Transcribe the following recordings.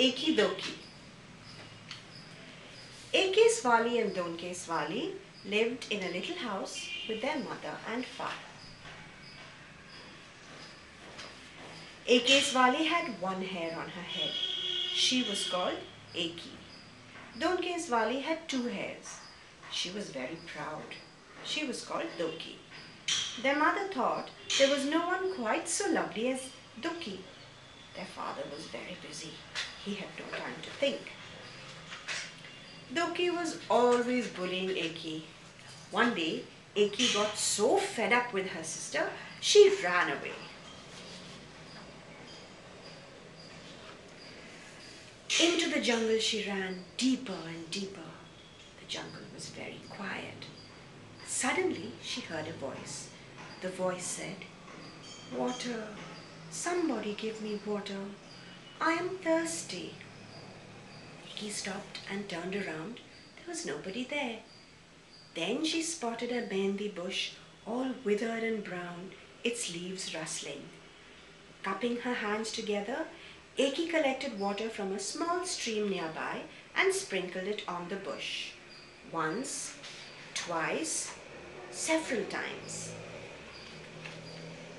Ekki Dokki. Ekeswali and Donkeswali lived in a little house with their mother and father. Ekeswali had one hair on her head. She was called Ekki. Donkeswali had two hairs. She was very proud. She was called Dokki. Their mother thought there was no one quite so lovely as Dokki. Their father was very busy. He had no time to think. Dokki was always bullying Ekki. One day, Ekki got so fed up with her sister, she ran away. Into the jungle she ran, deeper and deeper. The jungle was very quiet. Suddenly, she heard a voice. The voice said, "Water, somebody give me water. I am thirsty." Ekki stopped and turned around. There was nobody there. Then she spotted a mehndi bush, all withered and brown, its leaves rustling. Cupping her hands together, Ekki collected water from a small stream nearby and sprinkled it on the bush. Once, twice, several times.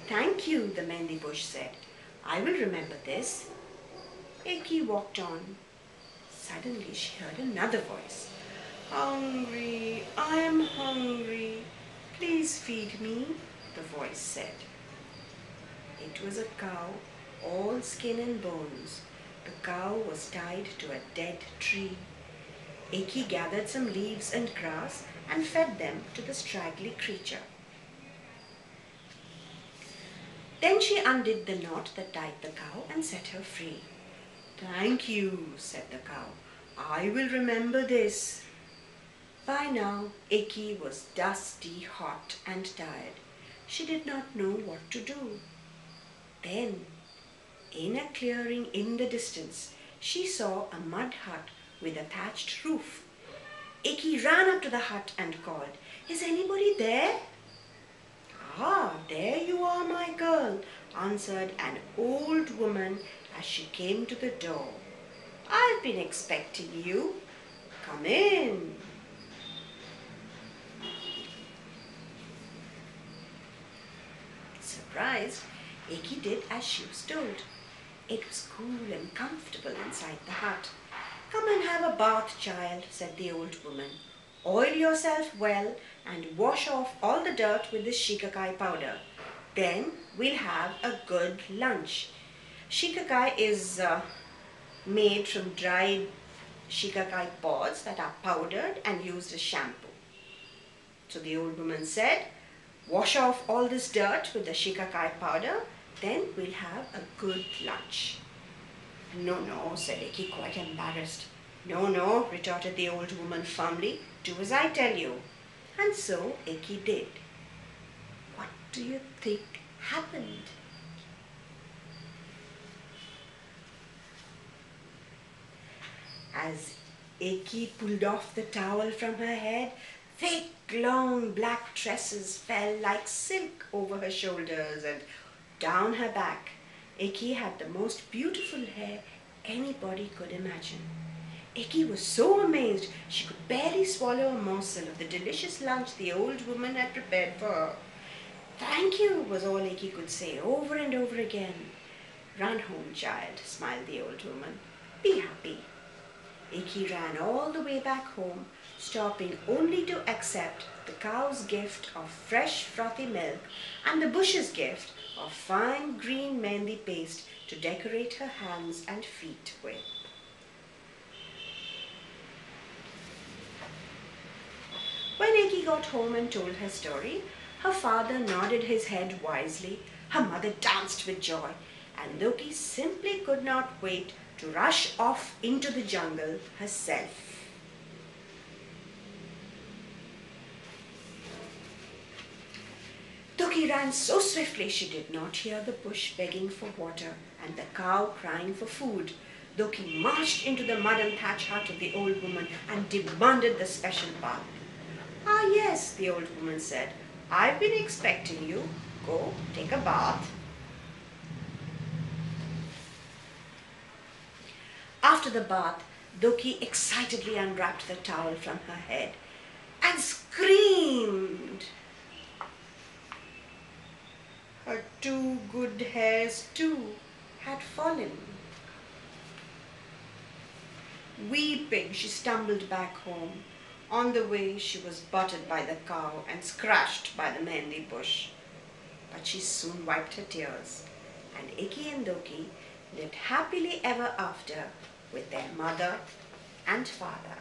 "Thank you," the mehndi bush said. "I will remember this." Ekki walked on. Suddenly she heard another voice. "Hungry, I am hungry. Please feed me," the voice said. It was a cow, all skin and bones. The cow was tied to a dead tree. Ekki gathered some leaves and grass and fed them to the straggly creature. Then she undid the knot that tied the cow and set her free. "Thank you," said the cow. "I will remember this." By now, Ekki was dusty, hot, and tired. She did not know what to do. Then, in a clearing in the distance, she saw a mud hut with a thatched roof. Ekki ran up to the hut and called, "Is anybody there?" "Ah, there you are, my girl," answered an old woman as she came to the door. "I've been expecting you. Come in." Surprised, Ekki did as she was told. It was cool and comfortable inside the hut. "Come and have a bath, child," said the old woman. "Oil yourself well and wash off all the dirt with this shikakai powder. Then we'll have a good lunch." Shikakai is made from dried shikakai pods that are powdered and used as shampoo. So the old woman said, "Wash off all this dirt with the shikakai powder, then we'll have a good lunch." "No, no," said Ekki, quite embarrassed. "No, no," retorted the old woman firmly. "Do as I tell you." And so Ekki did. What do you think happened? As Ekki pulled off the towel from her head, thick, long black tresses fell like silk over her shoulders and down her back. Ekki had the most beautiful hair anybody could imagine. Ekki was so amazed she could barely swallow a morsel of the delicious lunch the old woman had prepared for her. "Thank you," was all Ekki could say over and over again. "Run home, child," smiled the old woman. "Be happy." Ekki ran all the way back home, stopping only to accept the cow's gift of fresh frothy milk and the bush's gift of fine green mehndi paste to decorate her hands and feet with. When Ekki got home and told her story, her father nodded his head wisely, her mother danced with joy, and Dokki simply could not wait to rush off into the jungle herself. Dokki ran so swiftly she did not hear the bush begging for water and the cow crying for food. Dokki marched into the mud and thatch hut of the old woman and demanded the special bath. "Ah, yes," the old woman said. "I've been expecting you. Go, take a bath." After the bath, Dokki excitedly unwrapped the towel from her head and screamed. Her two good hairs too had fallen. Weeping, she stumbled back home. On the way, she was butted by the cow and scratched by the mehendi bush. But she soon wiped her tears, and Ekki and Dokki lived happily ever after with their mother and father.